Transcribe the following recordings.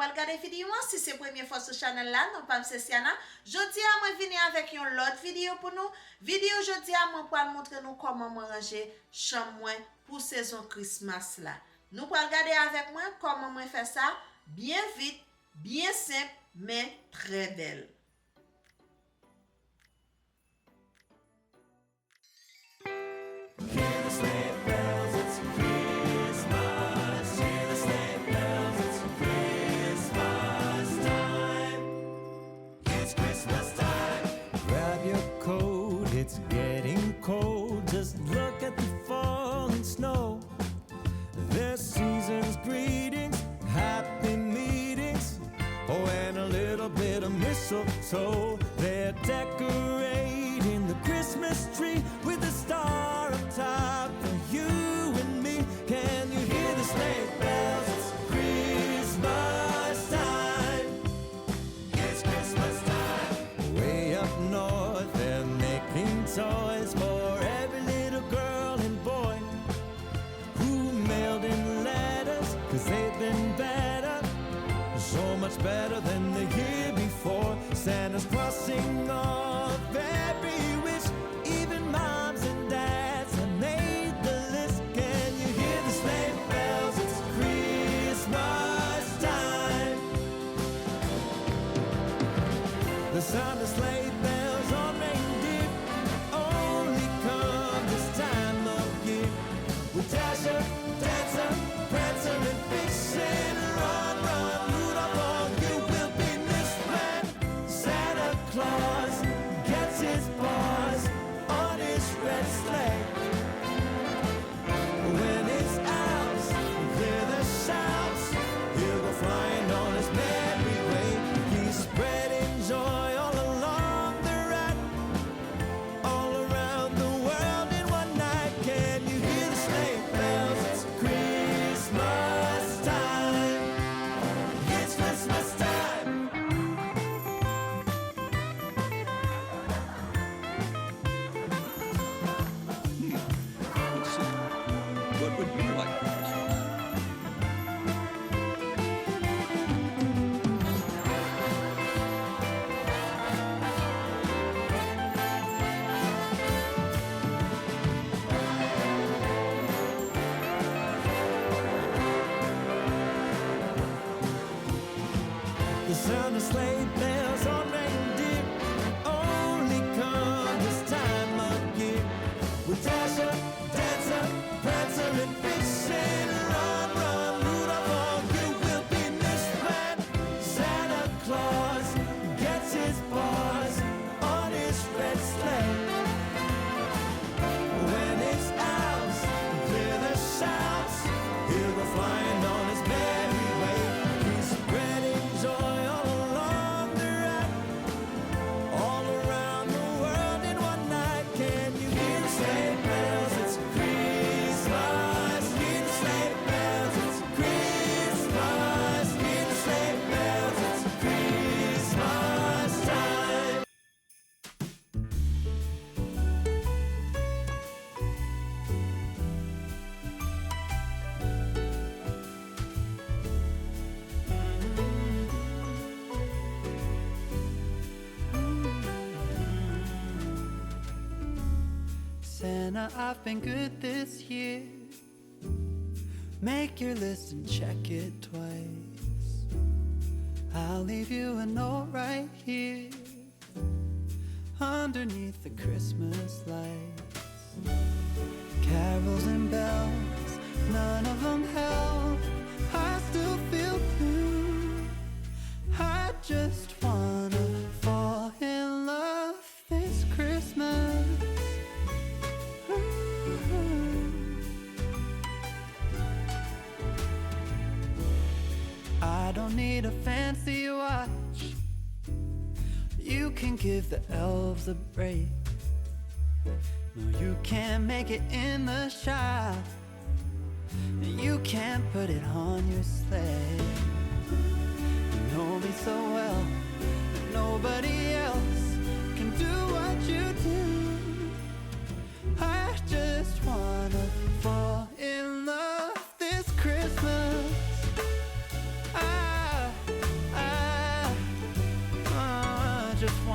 va regarder vidéo si c'est la première fois sur channel là, non pas c'est Siana. Jodi a moi venir avec une autre vidéo pour nous. Vidéo jodi a moi pour montrer nous comment ranger chanm pour saison Christmas là. Nous pour regarder avec moi comment moi faire ça bien vite, bien simple mais très belle. It's getting cold, just look at the falling snow. There's season's greetings, happy meetings, oh, and a little bit of mistletoe. They're decorating the Christmas tree with a star up top for you and me. Can you hear the sleigh bells? It's Christmas time. It's Christmas time. Way up north, they're making toys for every little girl and boy who mailed in letters, 'cause they've been better, so much better than the year before. Santa's crossing off every wish, even moms and dads have made the list. Can you hear the sleigh bells? It's Christmas time. The sound of sleigh bells on reindeer only come this time of year. With Dasher, Dancer, Prancer, and Vixen, run, run, Rudolph, all you will be missed when Santa Claus gets his paws on his red sleigh. When his elves hear the shouts, he'll go flying on his merry way. He's spreading joy all along the ride, all around the world in one night. Can you hear the sleigh bells? It's Christmas time. It's Christmas time. What would you like? The sound of sleigh bells on reindeer only come this time of year. With Dasher, Dancer, Prancer, and Vixen, run, run, Rudolph, all you will be missed when Santa Claus gets his paws on his red sleigh. When his elves clear the shouts, he'll go flying on his merry way. He's spreading joy all along the ride, all around the world in one night. Can you hear the sleigh bells? It's Christmas. Hear the sleigh bells. It's Christmas. Hear the sleigh bells. It's Christmas time. Santa, I've been good this year. Make your list and check it twice. I'll leave you a note right here underneath the Christmas lights. Carols and bells, none of them help. I still feel blue. I just wanna fall in love this Christmas. I don't need a fancy watch. You can give the elves a break. No, you can't make it in the shop. You can't put it on your sleigh. You know me so well that nobody else can do what you do. I just wanna fall in love this Christmas.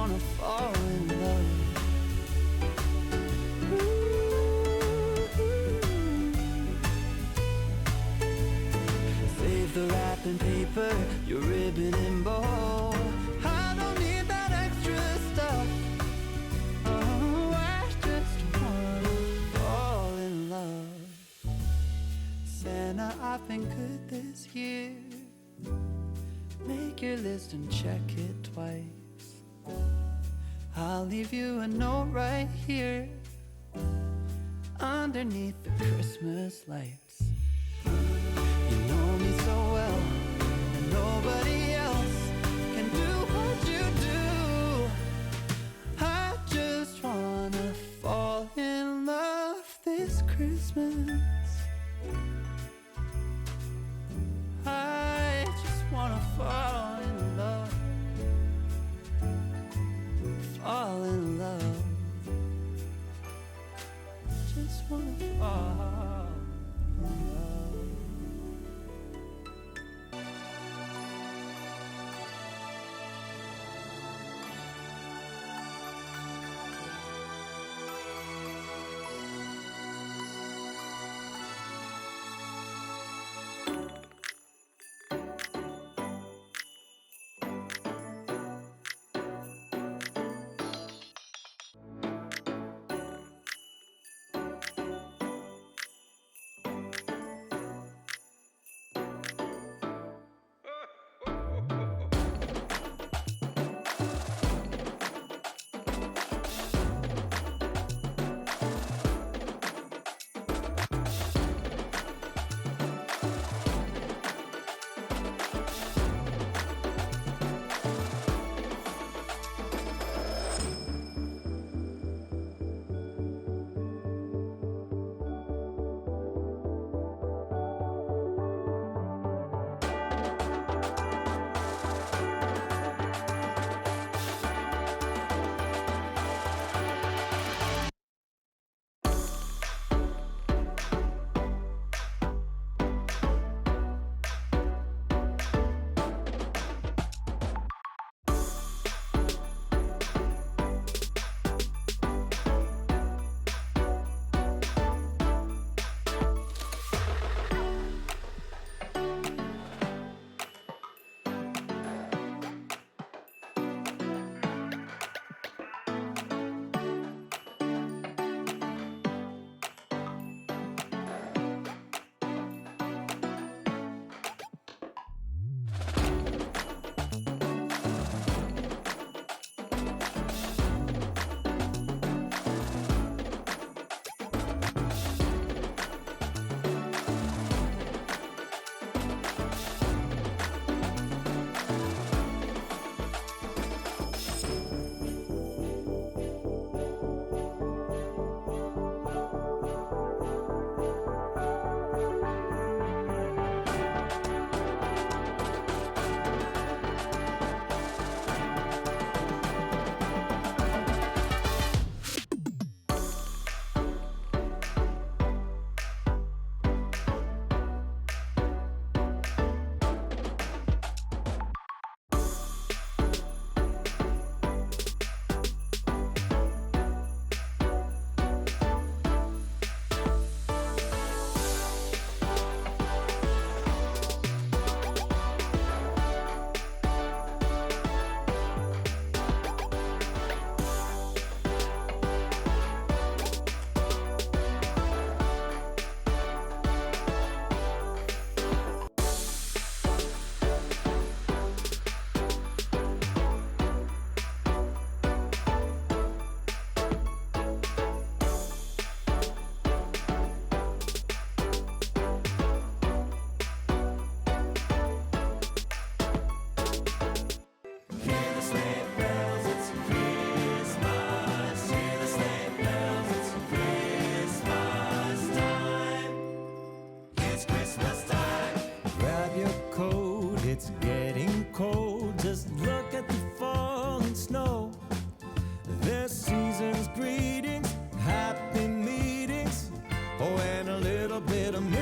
wanna fall in love. Save the wrapping paper, your ribbon and bow. I don't need that extra stuff. Oh, I just wanna fall in love. Santa, I've been good this year. Make your list and check it twice. I'll leave you a note right here underneath the Christmas lights. You know me so well, and nobody else can do what you do. I just wanna fall in love this Christmas. I just wanna fall in love. Fall in love. Just wanna fall in love.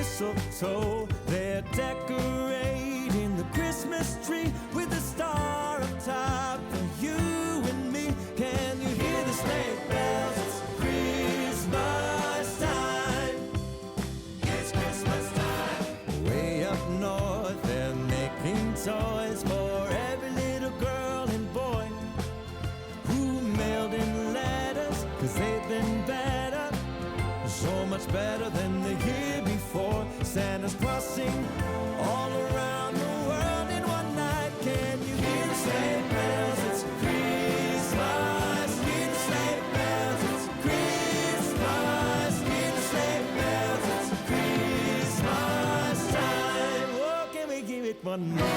mistletoe. They're decorating the Christmas tree with a star up top for you and me. is for every little girl and boy who mailed in letters, 'cause they've been better, so much better than the year before. Santa's crossing all around the world in one night. Can you hear the sleigh bells? It's Christmas. Hear the sleigh bells. It's Christmas. Hear the sleigh bells. It's Christmas time. Oh, can we give it one more?